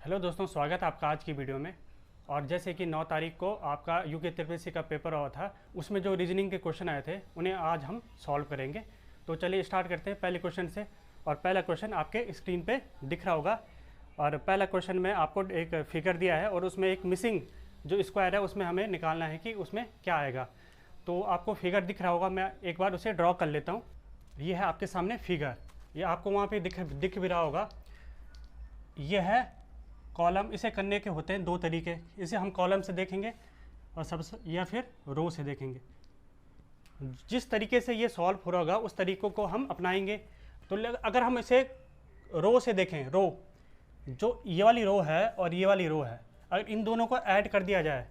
Hello दोस्तों, स्वागत है आपका आज की वीडियो में। और जैसे कि 9 तारीख को आपका यूके त्रिपीसी का पेपर हुआ था, उसमें जो रीजनिंग के क्वेश्चन आए थे उन्हें आज हम सॉल्व करेंगे। तो चलिए स्टार्ट करते हैं पहले क्वेश्चन से। और पहला क्वेश्चन आपके स्क्रीन पे दिख रहा होगा। और पहला क्वेश्चन में आपको एक फिगर दिया है और उसमें एक मिसिंग जो स्क्वायर है उसमें हमें निकालना है कि उसमें क्या आएगा। तो आपको फिगर दिख रहा होगा, मैं एक बार उसे ड्रॉ कर लेता हूँ। ये है आपके सामने फिगर, ये आपको वहाँ पे दिख भी रहा होगा। ये है कॉलम। इसे करने के होते हैं दो तरीके, इसे हम कॉलम से देखेंगे और सबसे या फिर रो से देखेंगे। जिस तरीके से ये सॉल्व हो रहा होगा उस तरीक़ों को हम अपनाएंगे। तो अगर हम इसे रो से देखें, रो जो ये वाली रो है और ये वाली रो है, अगर इन दोनों को ऐड कर दिया जाए,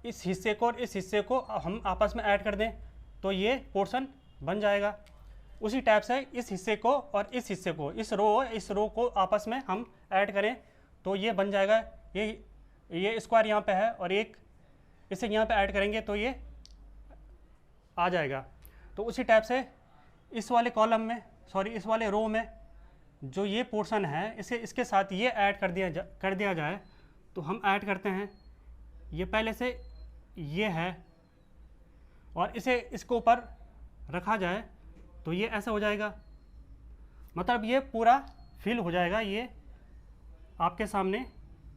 इस हिस्से को और इस हिस्से को हम आपस में ऐड कर दें तो ये पोर्शन बन जाएगा। उसी टाइप से इस हिस्से को और इस हिस्से को, इस रो को आपस में हम ऐड करें तो ये बन जाएगा। ये स्क्वायर यहाँ पे है और एक इसे यहाँ पे ऐड करेंगे तो ये आ जाएगा। तो उसी टाइप से इस वाले कॉलम में, इस वाले रो में जो ये पोर्शन है इसे इसके साथ ये ऐड कर दिया जाए तो हम ऐड करते हैं। ये पहले से ये है और इसे इसके ऊपर रखा जाए तो ये ऐसा हो जाएगा। मतलब ये पूरा फिल हो जाएगा, ये आपके सामने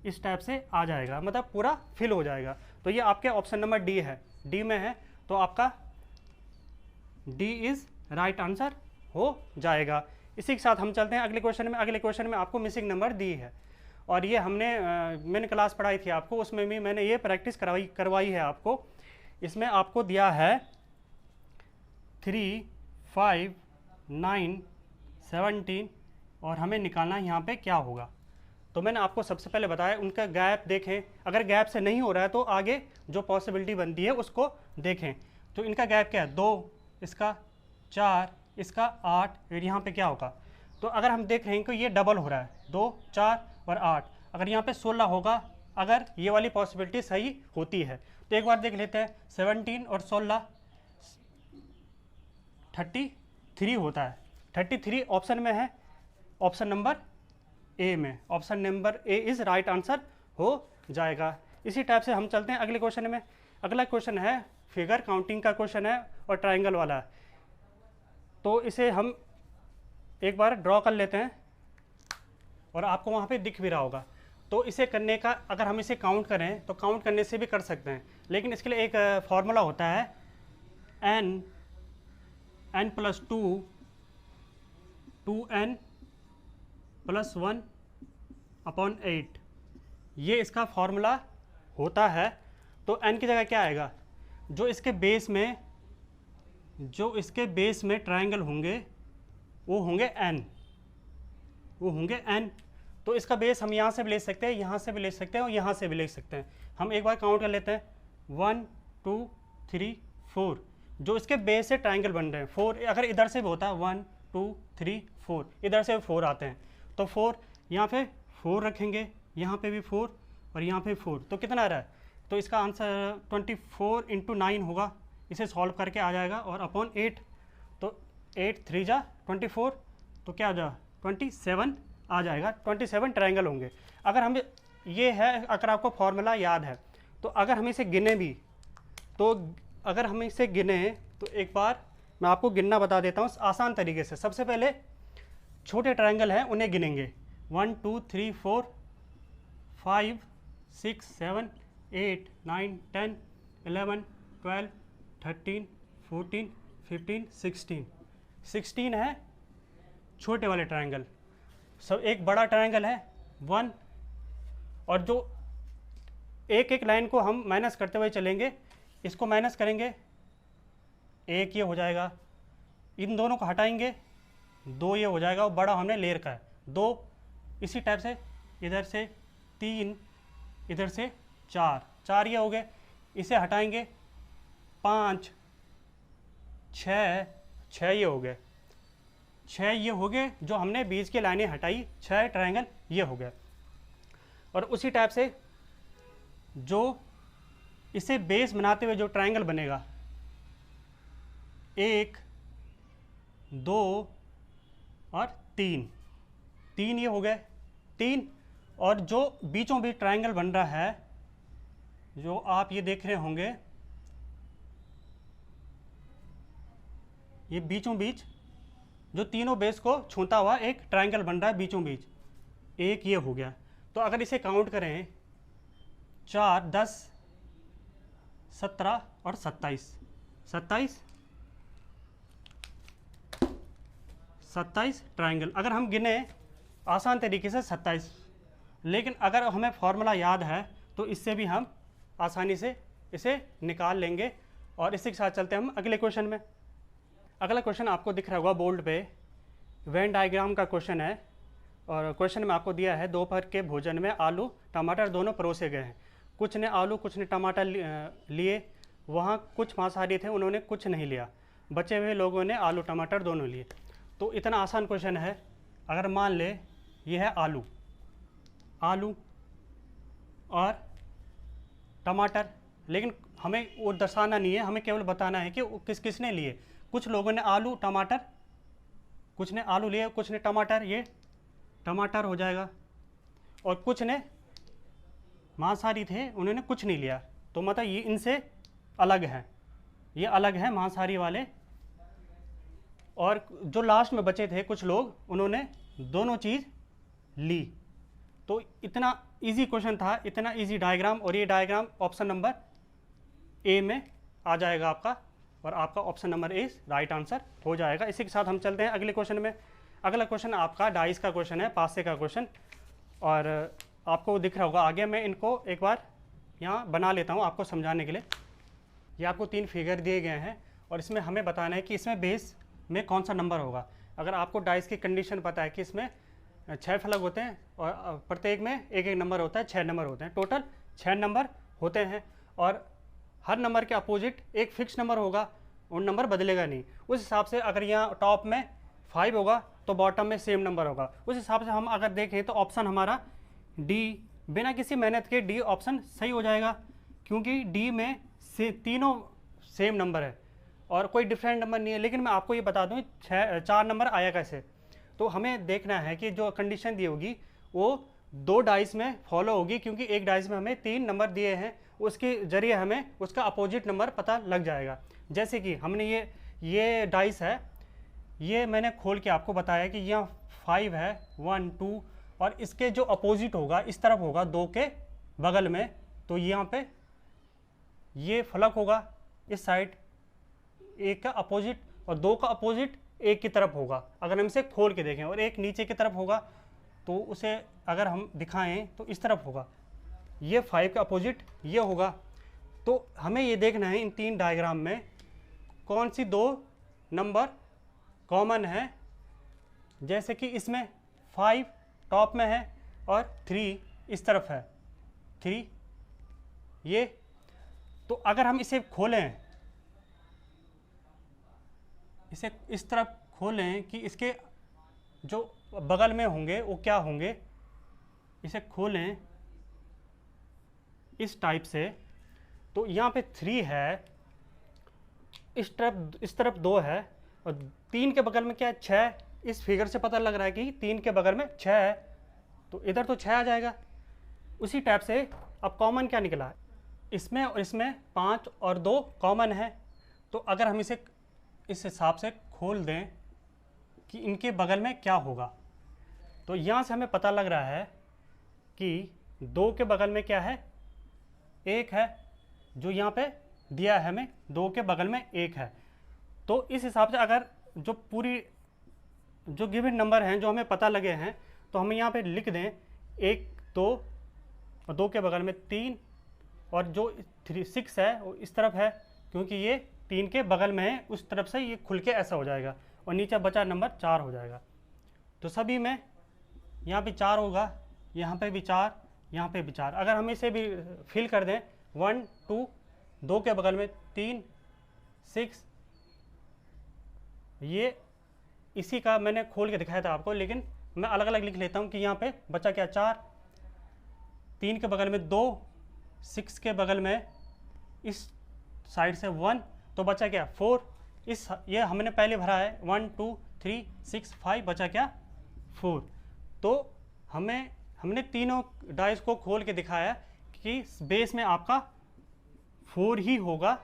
इस टाइप से आ जाएगा, मतलब पूरा फिल हो जाएगा। तो ये आपके ऑप्शन नंबर डी है, डी में है, तो आपका डी इज़ राइट आंसर हो जाएगा। इसी के साथ हम चलते हैं अगले क्वेश्चन में। अगले क्वेश्चन में आपको मिसिंग नंबर दी है और ये मैंने क्लास पढ़ाई थी आपको, उसमें भी मैंने ये प्रैक्टिस करवाई है आपको। इसमें आपको दिया है 3, 5, 9, 17 और हमें निकालना है यहाँ पे क्या होगा। तो मैंने आपको सबसे पहले बताया उनका गैप देखें, अगर गैप से नहीं हो रहा है तो आगे जो पॉसिबिलिटी बनती है उसको देखें। तो इनका गैप क्या है, 2, इसका 4, इसका 8, और यहाँ पे क्या होगा। तो अगर हम देख रहे हैं कि ये डबल हो रहा है, 2, 4 और 8, अगर यहाँ पे 16 होगा, अगर ये वाली पॉसिबिलिटी सही होती है। तो एक बार देख लेते हैं, 17 और 16 33 होता है। 33 ऑप्शन में है, ऑप्शन नंबर ए में। Option number A is right answer हो जाएगा। इसी टाइप से हम चलते हैं अगले क्वेश्चन में। अगला क्वेश्चन है फिगर काउंटिंग का क्वेश्चन है और ट्रायंगल वाला। तो इसे हम एक बार ड्रॉ कर लेते हैं और आपको वहाँ पे दिख भी रहा होगा। तो इसे करने का, अगर हम इसे काउंट करें तो काउंट करने से भी कर सकते हैं, लेकिन इसके लिए एक फॉर्मूला होता है n + 2 2n + 1/8, ये इसका फॉर्मूला होता है। तो n की जगह क्या आएगा, जो इसके बेस में ट्रायंगल होंगे वो होंगे n। तो इसका बेस हम यहाँ से भी ले सकते हैं, यहाँ से भी ले सकते हैं और यहाँ से भी ले सकते हैं। हम एक बार काउंट कर लेते हैं, 1, 2, 3, 4, जो इसके बेस से ट्रायंगल बन रहे हैं। 4 अगर इधर से भी होता है, 1, 2, 3, 4, इधर से 4 आते हैं तो 4 यहाँ पे 4 रखेंगे, यहाँ पे भी 4 और यहाँ पे 4, तो कितना आ रहा है। तो इसका आंसर 24 × 9 होगा। इसे सॉल्व करके आ जाएगा और अपॉन 8, तो 8 3 जा 24, तो क्या आ जाएगा 27 आ जाएगा। 27 ट्रायंगल होंगे। अगर हम ये है, अगर आपको फॉर्मूला याद है तो अगर हम इसे गिने भी, तो अगर हम इसे गिने तो एक बार मैं आपको गिनना बता देता हूँ आसान तरीके से। सबसे पहले छोटे ट्रायंगल हैं उन्हें गिनेंगे, 1, 2, 3, 4, 5, 6, 7, 8, 9, 10, 11, 12, 13, 14, 15, 16 है छोटे वाले ट्रायंगल। सब एक बड़ा ट्रायंगल है 1, और जो एक एक लाइन को हम माइनस करते हुए चलेंगे, इसको माइनस करेंगे, 1 ये हो जाएगा, इन दोनों को हटाएंगे, 2 ये हो जाएगा, और बड़ा हमने ले रखा है 2। इसी टाइप से इधर से 3, इधर से 4 ये हो गए, इसे हटाएंगे, 5, 6 ये हो गए, 6 ये हो गए, जो हमने बीच की लाइनें हटाई, 6 ट्रायंगल ये हो गए। और उसी टाइप से जो इसे बेस बनाते हुए जो ट्रायंगल बनेगा, 1, 2 और 3 ये हो गए 3, और जो बीचों बीच ट्रायंगल बन रहा है, जो आप ये देख रहे होंगे, ये बीचों बीच जो तीनों बेस को छूता हुआ एक ट्रायंगल बन रहा है बीचों बीच, एक ये हो गया। तो अगर इसे काउंट करें 4, 10, 17 और 27, 27 ट्रायंगल अगर हम गिने आसान तरीके से 27, लेकिन अगर हमें फॉर्मूला याद है तो इससे भी हम आसानी से इसे निकाल लेंगे। और इसी के साथ चलते हैं हम अगले क्वेश्चन में। अगला क्वेश्चन आपको दिख रहा होगा बोर्ड पे, वेन डायग्राम का क्वेश्चन है। और क्वेश्चन में आपको दिया है दोपहर के भोजन में आलू टमाटर दोनों परोसे गए हैं। कुछ ने आलू कुछ ने टमाटर लिए, वहाँ कुछ मांसाहारी थे, उन्होंने कुछ नहीं लिया, बचे हुए लोगों ने आलू टमाटर दोनों लिए। तो इतना आसान क्वेश्चन है। अगर मान ले ये है आलू और टमाटर, लेकिन हमें वो दर्शाना नहीं है, हमें केवल बताना है कि किसने लिए। कुछ लोगों ने आलू टमाटर, कुछ ने आलू लिए, कुछ ने टमाटर, ये टमाटर हो जाएगा। और कुछ ने मांसाहारी थे, उन्होंने कुछ नहीं लिया, तो मतलब ये इनसे अलग है, ये अलग है मांसाहारी वाले। और जो लास्ट में बचे थे कुछ लोग, उन्होंने दोनों चीज़ ली। तो इतना इजी क्वेश्चन था, इतना इजी डायग्राम, और ये डायग्राम ऑप्शन नंबर ए में आ जाएगा आपका, और आपका option number A right answer हो जाएगा। इसी के साथ हम चलते हैं अगले क्वेश्चन में। अगला क्वेश्चन आपका डाइस का क्वेश्चन है, पासे का क्वेश्चन, और आपको दिख रहा होगा आगे। मैं इनको एक बार यहाँ बना लेता हूँ आपको समझाने के लिए। ये आपको 3 फिगर दिए गए हैं, और इसमें हमें बताना है कि इसमें बेस में कौन सा नंबर होगा। अगर आपको डाइस की कंडीशन पता है कि इसमें 6 फलक होते हैं और प्रत्येक में एक एक नंबर होता है, 6 नंबर होते हैं, टोटल 6 नंबर होते हैं, और हर नंबर के अपोजिट एक फिक्स नंबर होगा, उन नंबर बदलेगा नहीं। उस हिसाब से अगर यहाँ टॉप में 5 होगा तो बॉटम में सेम नंबर होगा। उस हिसाब से हम अगर देखें तो ऑप्शन हमारा डी, बिना किसी मेहनत के डी ऑप्शन सही हो जाएगा, क्योंकि डी में से तीनों सेम नंबर है और कोई डिफरेंट नंबर नहीं है। लेकिन मैं आपको ये बता दूँ 4 नंबर आया कैसे। तो हमें देखना है कि जो कंडीशन दी होगी वो 2 डाइस में फॉलो होगी, क्योंकि एक डाइस में हमें 3 नंबर दिए हैं, उसके जरिए हमें उसका अपोजिट नंबर पता लग जाएगा। जैसे कि हमने ये डाइस है, ये मैंने खोल के आपको बताया कि यहाँ 5 है, 1 2, और इसके जो अपोजिट होगा इस तरफ होगा 2 के बगल में, तो यहाँ पे ये फलक होगा इस साइड, 1 का अपोजिट, और 2 का अपोजिट 1 की तरफ होगा अगर हम इसे खोल के देखें, और 1 नीचे की तरफ होगा, तो उसे अगर हम दिखाएं तो इस तरफ होगा। ये 5 का अपोजिट ये होगा। तो हमें ये देखना है इन 3 डायग्राम में कौन सी 2 नंबर कॉमन है। जैसे कि इसमें 5 टॉप में है और 3 इस तरफ है, 3 ये। तो अगर हम इसे खोलें, इसे इस तरफ खोलें कि इसके जो बगल में होंगे वो क्या होंगे, इसे खोलें इस टाइप से, तो यहाँ पे 3 है, इस तरफ 2 है, और 3 के बगल में क्या है, 6। इस फिगर से पता लग रहा है कि 3 के बगल में 6 है, तो इधर तो 6 आ जाएगा। उसी टाइप से अब कॉमन क्या निकला, इसमें और इसमें 5 और 2 कॉमन है। तो अगर हम इसे इस हिसाब से खोल दें कि इनके बगल में क्या होगा, तो यहाँ से हमें पता लग रहा है कि 2 के बगल में क्या है, 1 है, जो यहाँ पे दिया है हमें, 2 के बगल में 1 है। तो इस हिसाब से अगर जो गिवन नंबर हैं जो हमें पता लगे हैं, तो हम यहाँ पे लिख दें 1 2 और 2 के बगल में 3, और जो 6 है वो इस तरफ है, क्योंकि ये 3 के बगल में है, उस तरफ से ये खुल के ऐसा हो जाएगा, और नीचे बचा नंबर 4 हो जाएगा। तो सभी में यहाँ पे 4 होगा, यहाँ पे भी 4, यहाँ पे भी 4। अगर हम इसे भी फिल कर दें 1 2, 2 के बगल में 3 6, ये इसी का मैंने खोल के दिखाया था आपको, लेकिन मैं अलग अलग लिख लेता हूँ कि यहाँ पे बचा क्या 4, 3 के बगल में 2, 6 के बगल में इस साइड से 1, तो बचा क्या 4। ये हमने पहले भरा है 1 2 3 6 5, बचा क्या 4। तो हमें हमने तीनों डाइस को खोल के दिखाया कि बेस में आपका 4 ही होगा।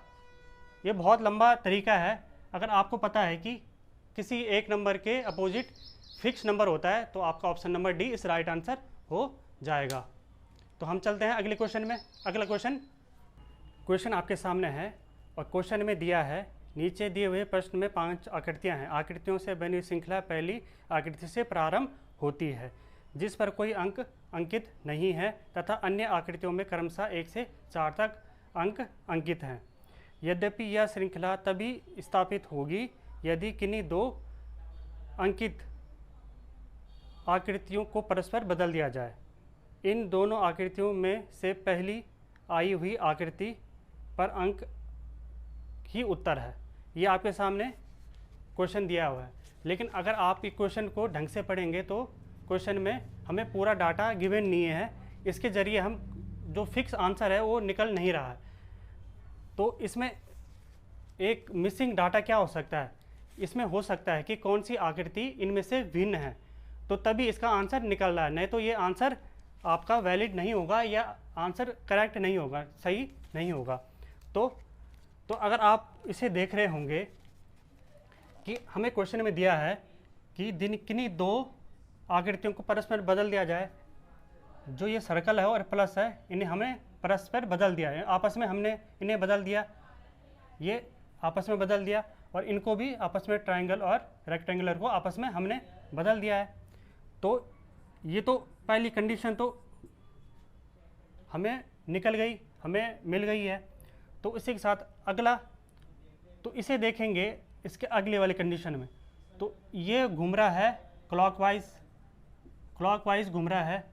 ये बहुत लंबा तरीका है। अगर आपको पता है कि किसी एक नंबर के अपोजिट फिक्स नंबर होता है तो आपका ऑप्शन नंबर डी इस राइट आंसर हो जाएगा। तो हम चलते हैं अगले क्वेश्चन में। अगला क्वेश्चन आपके सामने है और क्वेश्चन में दिया है नीचे दिए हुए प्रश्न में 5 आकृतियां हैं। आकृतियों से बनी श्रृंखला पहली आकृति से प्रारंभ होती है जिस पर कोई अंक अंकित नहीं है तथा अन्य आकृतियों में क्रमशः 1 से 4 तक अंक अंकित हैं। यद्यपि यह श्रृंखला तभी स्थापित होगी यदि किन्हीं 2 अंकित आकृतियों को परस्पर बदल दिया जाए। इन दोनों आकृतियों में से पहली आई हुई आकृति पर अंक ही उत्तर है। ये आपके सामने क्वेश्चन दिया हुआ है, लेकिन अगर आप इस क्वेश्चन को ढंग से पढ़ेंगे तो क्वेश्चन में हमें पूरा डाटा गिवन नहीं है। इसके ज़रिए हम जो फिक्स आंसर है वो निकल नहीं रहा है। तो इसमें एक मिसिंग डाटा क्या हो सकता है? इसमें हो सकता है कि कौन सी आकृति इनमें से भिन्न है, तो तभी इसका आंसर निकल रहा है। नहीं तो ये आंसर आपका वैलिड नहीं होगा या आंसर करेक्ट नहीं होगा, सही नहीं होगा। तो अगर आप इसे देख रहे होंगे कि हमें क्वेश्चन में दिया है कि किन्हीं 2 आकृतियों को परस्पर बदल दिया जाए। जो ये सर्कल है और प्लस है, इन्हें हमें परस्पर बदल दिया है। आपस में हमने इन्हें बदल दिया, ये आपस में बदल दिया, और इनको भी आपस में ट्रायंगल और रेक्टेंगुलर को आपस में हमने बदल दिया है। तो ये तो पहली कंडीशन तो हमें निकल गई, हमें मिल गई है। तो इसी के साथ अगला, तो इसे देखेंगे इसके अगले वाली कंडीशन में। तो ये घूम रहा है क्लॉकवाइज घूम रहा है,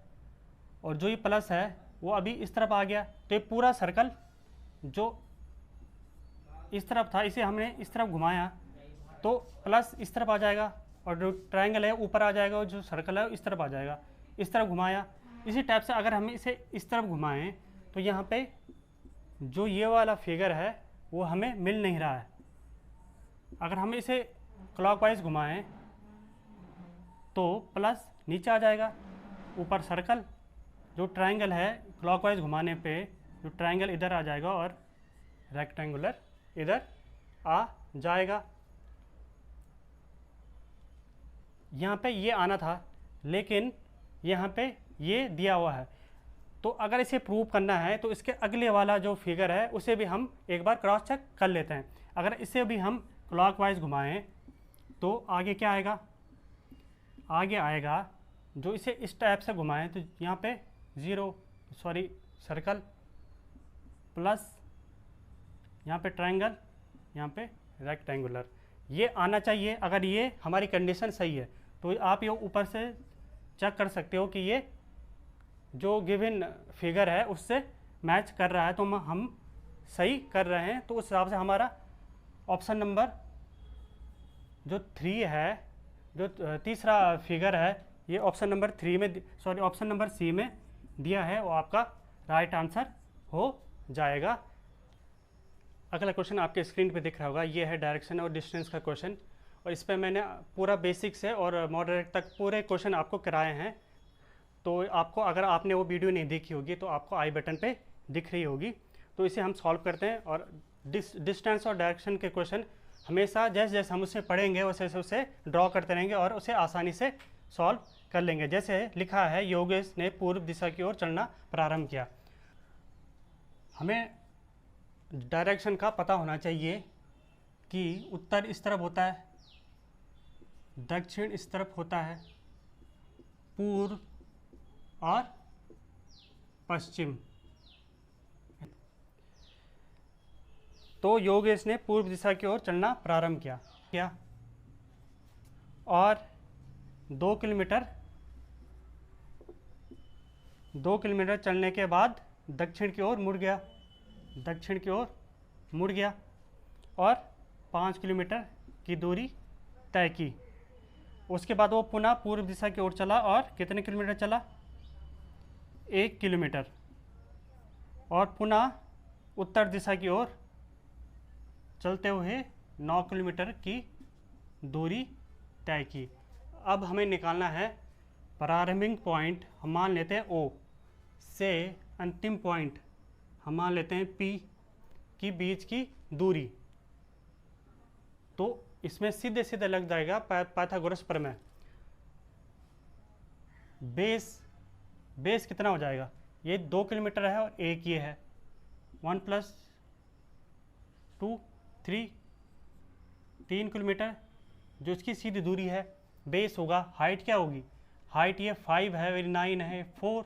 और जो ये प्लस है वो अभी इस तरफ आ गया। तो ये पूरा सर्कल जो इस तरफ था इसे हमने इस तरफ घुमाया तो प्लस इस तरफ आ जाएगा, और जो ट्रायंगल है ऊपर आ जाएगा, और जो सर्कल है इस तरफ आ जाएगा। इस तरफ घुमाया। इसी टाइप से अगर हम इसे इस तरफ घुमाएं तो यहाँ पे जो ये वाला फिगर है वो हमें मिल नहीं रहा है। अगर हम इसे क्लॉकवाइज घुमाएं तो प्लस नीचे आ जाएगा, ऊपर सर्कल, जो ट्रायंगल है क्लॉकवाइज घुमाने पे जो ट्रायंगल इधर आ जाएगा और रेक्टेंगुलर इधर आ जाएगा। यहाँ पे ये आना था, लेकिन यहाँ पे ये दिया हुआ है। तो अगर इसे प्रूव करना है तो इसके अगले वाला जो फिगर है उसे भी हम एक बार क्रॉस चेक कर लेते हैं। अगर इसे भी हम क्लॉकवाइज घुमाएं तो आगे क्या आएगा? आगे आएगा जो इसे इस टाइप से घुमाएं तो यहाँ पे सर्कल, प्लस यहाँ पे ट्रायंगल, यहाँ पे रेक्टेंगुलर, ये आना चाहिए। अगर ये हमारी कंडीशन सही है तो आप ये ऊपर से चेक कर सकते हो कि ये जो गिवन फिगर है उससे मैच कर रहा है, तो हम सही कर रहे हैं। तो उस हिसाब से हमारा ऑप्शन नंबर जो 3 है, जो तीसरा फिगर है, ये ऑप्शन नंबर 3 में ऑप्शन नंबर सी में दिया है, वो आपका राइट आंसर हो जाएगा। अगला क्वेश्चन आपके स्क्रीन पे दिख रहा होगा, ये है डायरेक्शन और डिस्टेंस का क्वेश्चन, और इस पर मैंने पूरा बेसिक से और मॉडरेट तक पूरे क्वेश्चन आपको कराए हैं। तो आपको, अगर आपने वो वीडियो नहीं देखी होगी तो आपको आई बटन पे दिख रही होगी। तो इसे हम सॉल्व करते हैं, और डिस्टेंस और डायरेक्शन के क्वेश्चन हमेशा जैसे जैसे हम उसे पढ़ेंगे वैसे वैसे उसे ड्रॉ करते रहेंगे और उसे आसानी से सॉल्व कर लेंगे। जैसे लिखा है, योगेश ने पूर्व दिशा की ओर चलना प्रारंभ किया। हमें डायरेक्शन का पता होना चाहिए कि उत्तर इस तरफ होता है, दक्षिण इस तरफ होता है, पूर्व और पश्चिम। तो योगेश ने पूर्व दिशा की ओर चलना प्रारंभ किया और 2 किलोमीटर चलने के बाद दक्षिण की ओर मुड़ गया और 5 किलोमीटर की दूरी तय की। उसके बाद वो पुनः पूर्व दिशा की ओर चला और कितने किलोमीटर चला? 1 किलोमीटर, और पुनः उत्तर दिशा की ओर चलते हुए 9 किलोमीटर की दूरी तय की। अब हमें निकालना है प्रारंभिक पॉइंट हम मान लेते हैं O से अंतिम पॉइंट हम मान लेते हैं P की बीच की दूरी, तो इसमें सीधे सीधे लग जाएगा पाइथागोरस प्रमेय। बेस कितना हो जाएगा, ये 2 किलोमीटर है और एक ये है 1 + 2 3 किलोमीटर जो इसकी सीधी दूरी है। बेस होगा, हाइट क्या होगी, हाइट ये 5 है, 9 है 4।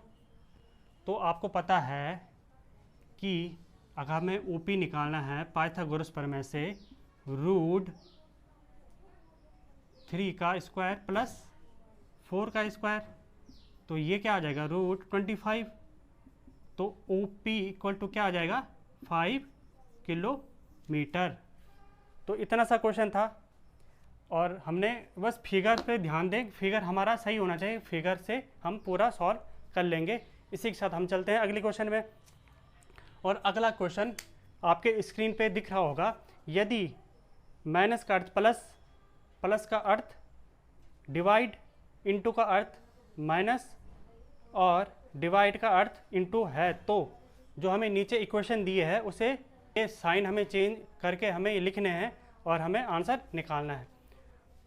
तो आपको पता है कि अगर हमें OP निकालना है पाइथागोरस प्रमेय से √3 का स्क्वायर प्लस 4 का स्क्वायर, तो ये क्या आ जाएगा √25। तो OP इक्वल टू क्या आ जाएगा 5 किलोमीटर। तो इतना सा क्वेश्चन था और हमने बस फिगर पे ध्यान दें, फिगर हमारा सही होना चाहिए, फिगर से हम पूरा सॉल्व कर लेंगे। इसी के साथ हम चलते हैं अगले क्वेश्चन में। और अगला क्वेश्चन आपके स्क्रीन पे दिख रहा होगा, यदि माइनस का अर्थ प्लस, प्लस का अर्थ डिवाइड, इनटू का अर्थ माइनस और डिवाइड का अर्थ इनटू है, तो जो हमें नीचे इक्वेशन दिए है उसे ये साइन हमें चेंज करके हमें लिखने हैं और हमें आंसर निकालना है।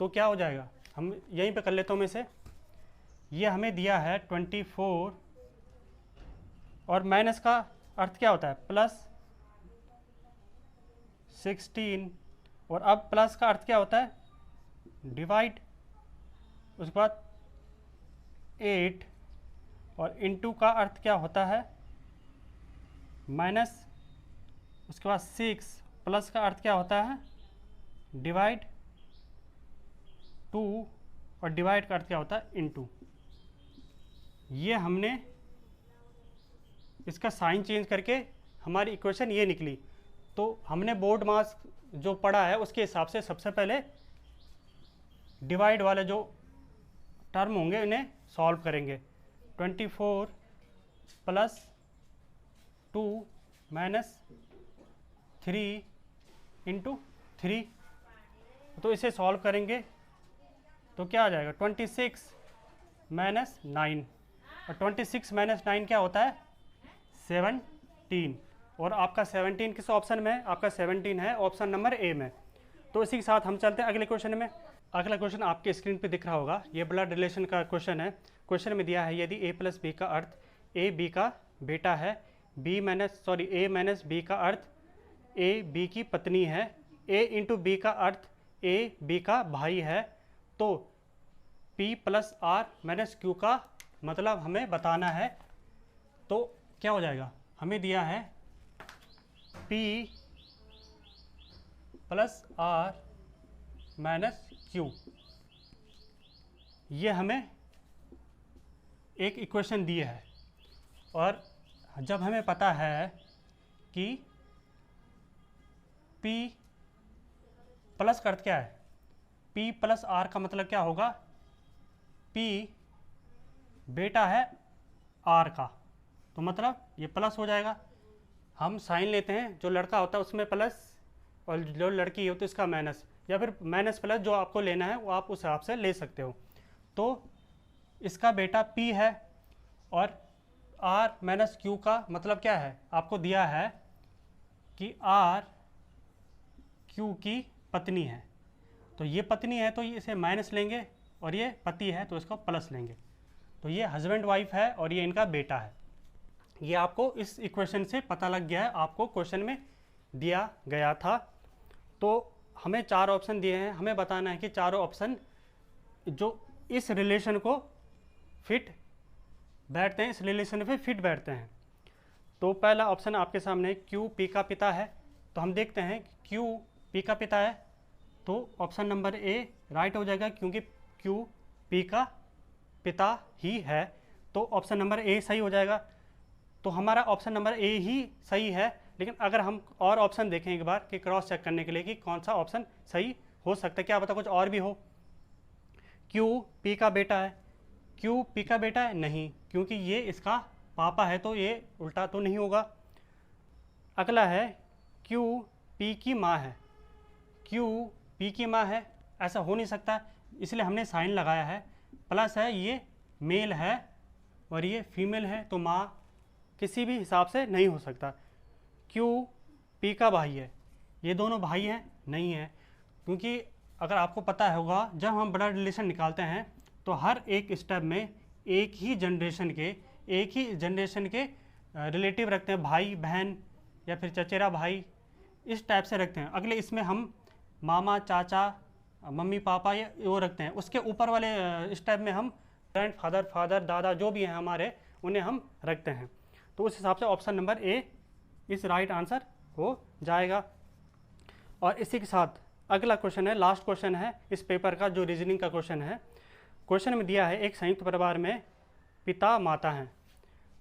तो क्या हो जाएगा, हम यहीं पे कर लेते हैं। में से ये हमें दिया है 24 और माइनस का अर्थ क्या होता है प्लस 16, और अब प्लस का अर्थ क्या होता है डिवाइड, उसके बाद 8 और इनटू का अर्थ क्या होता है माइनस, उसके बाद 6 प्लस का अर्थ क्या होता है डिवाइड 2 और डिवाइड का अर्थ क्या होता है इनटू। ये हमने इसका साइन चेंज करके हमारी इक्वेशन ये निकली। तो हमने बोर्ड मास जो पढ़ा है उसके हिसाब से सबसे पहले डिवाइड वाले जो टर्म होंगे इन्हें सॉल्व करेंगे। 24 + 2 - 3 × 3, तो इसे सॉल्व करेंगे तो क्या आ जाएगा 26 - 9, और 26 - 9 क्या होता है 17, और आपका 17 किस ऑप्शन में है, आपका 17 है ऑप्शन नंबर ए में। तो इसी के साथ हम चलते हैं अगले क्वेश्चन में। अगला क्वेश्चन आपके स्क्रीन पे दिख रहा होगा, ये ब्लड रिलेशन का क्वेश्चन है। क्वेश्चन में दिया है यदि a + b का अर्थ a b का बेटा है, a - b का अर्थ a b की पत्नी है, a × b का अर्थ a b का भाई है, तो p + r - q का मतलब हमें बताना है। तो क्या हो जाएगा, हमें दिया है p + r - q, ये हमें एक इक्वेशन दी है। और जब हमें पता है कि p प्लस का अर्थ क्या है, p + r का मतलब क्या होगा, p बेटा है r का, तो मतलब ये प्लस हो जाएगा। हम साइन लेते हैं, जो लड़का होता है उसमें प्लस और जो लड़की होती है उसका माइनस, या फिर माइनस प्लस जो आपको लेना है वो आप उस हिसाब से ले सकते हो। तो इसका बेटा p है और r - q का मतलब क्या है, आपको दिया है कि r q की पत्नी है, तो ये पत्नी है तो इसे माइनस लेंगे, और ये पति है तो इसको प्लस लेंगे। तो ये हस्बैंड वाइफ है और ये इनका बेटा है। ये आपको इस इक्वेशन से पता लग गया है, आपको क्वेश्चन में दिया गया था। तो हमें 4 ऑप्शन दिए हैं, हमें बताना है कि चारों ऑप्शन जो इस रिलेशन को फिट बैठते हैं, इस रिलेशन पे फिट बैठते हैं। तो पहला ऑप्शन आपके सामने Q P का पिता है, तो हम देखते हैं Q P का पिता है तो ऑप्शन नंबर ए राइट हो जाएगा, क्योंकि Q P का पिता ही है, तो ऑप्शन नंबर ए सही हो जाएगा। तो हमारा ऑप्शन नंबर ए ही सही है, लेकिन अगर हम और ऑप्शन देखें एक बार कि क्रॉस चेक करने के लिए कि कौन सा ऑप्शन सही हो सकता है, क्या पता कुछ और भी हो। Q P का बेटा है, Q P का बेटा है नहीं, क्योंकि ये इसका पापा है तो ये उल्टा तो नहीं होगा। अगला है Q P की माँ है, Q P की माँ है, ऐसा हो नहीं सकता, इसलिए हमने साइन लगाया है। प्लस है ये मेल है और ये फीमेल है, तो माँ किसी भी हिसाब से नहीं हो सकता। क्यू पी का भाई है, ये दोनों भाई हैं, नहीं है, क्योंकि अगर आपको पता होगा जब हम ब्लड रिलेशन निकालते हैं तो हर एक स्टेप में एक ही जनरेशन के रिलेटिव रखते हैं, भाई बहन या फिर चचेरा भाई, इस टाइप से रखते हैं। अगले इसमें हम मामा चाचा मम्मी पापा ये वो रखते हैं। उसके ऊपर वाले स्टेप में हम ग्रैंड फादर दादा जो भी हैं हमारे, उन्हें हम रखते हैं। तो उस हिसाब से ऑप्शन नंबर ए इस राइट आंसर हो जाएगा। और इसी के साथ अगला क्वेश्चन है, लास्ट क्वेश्चन है इस पेपर का, जो रीजनिंग का क्वेश्चन है। क्वेश्चन में दिया है एक संयुक्त परिवार में पिता माता हैं।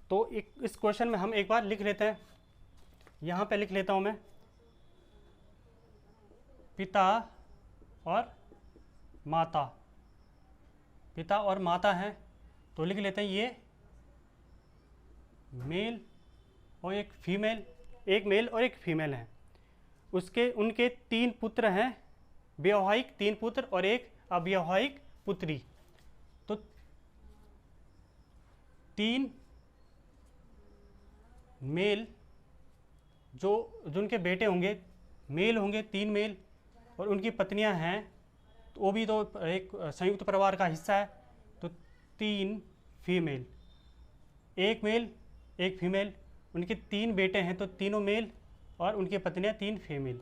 तो इस क्वेश्चन में हम एक बार लिख लेते हैं, यहाँ पे लिख लेता हूँ मैं, पिता और माता, पिता और माता हैं, तो लिख लेते हैं ये मेल और एक फीमेल, एक मेल और एक फीमेल है। उनके 3 पुत्र हैं, वैवाहिक 3 पुत्र और एक अवैवाहिक पुत्री। तो 3 मेल जिनके बेटे होंगे, मेल होंगे 3 मेल, और उनकी पत्नियां हैं, तो वो भी तो एक संयुक्त परिवार का हिस्सा है, तो 3 फीमेल, एक मेल एक फीमेल, उनके 3 बेटे हैं तो तीनों मेल और उनकी पत्नियां 3 फीमेल।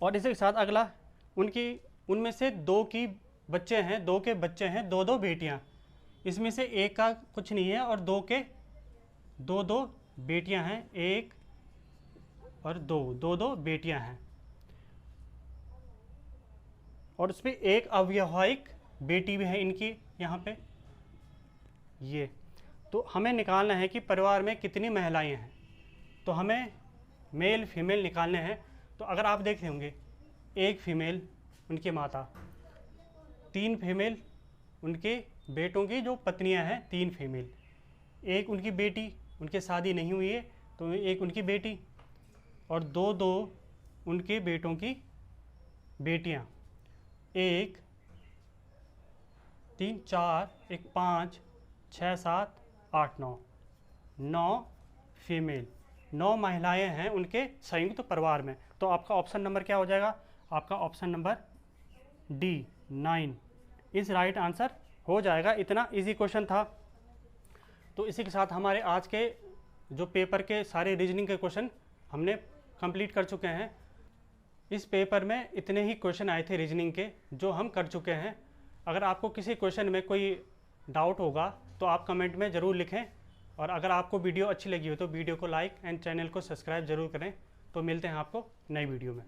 और इसी के साथ अगला, उनमें से 2 की बच्चे हैं, 2 के बच्चे हैं, 2 बेटियां, इसमें से एक का कुछ नहीं है और 2 के 2 बेटियां हैं, 1 और 2 बेटियां हैं, और उसमें एक अवैवाहिक बेटी भी है इनकी यहाँ पे ये। तो हमें निकालना है कि परिवार में कितनी महिलाएं हैं, तो हमें मेल फीमेल निकालने हैं। तो अगर आप देख होंगे, 1 फीमेल उनकी माता, 3 फीमेल उनके बेटों की जो पत्नियां हैं, 3 फीमेल, एक उनकी बेटी, उनकी शादी नहीं हुई है तो एक उनकी बेटी, और 2 उनके बेटों की बेटियां, 1 3 4 1 5 6 7 8 9 फीमेल, 9 महिलाएं हैं उनके संयुक्त परिवार में। तो आपका ऑप्शन नंबर क्या हो जाएगा? आपका ऑप्शन नंबर डी 9 इस राइट आंसर हो जाएगा। इतना इजी क्वेश्चन था। तो इसी के साथ हमारे आज के जो पेपर के सारे रीजनिंग के क्वेश्चन हमने कंप्लीट कर चुके हैं। इस पेपर में इतने ही क्वेश्चन आए थे रीजनिंग के जो हम कर चुके हैं। अगर आपको किसी क्वेश्चन में कोई डाउट होगा तो आप कमेंट में ज़रूर लिखें, और अगर आपको वीडियो अच्छी लगी हो तो वीडियो को लाइक एंड चैनल को सब्सक्राइब ज़रूर करें। तो मिलते हैं आपको नई वीडियो में।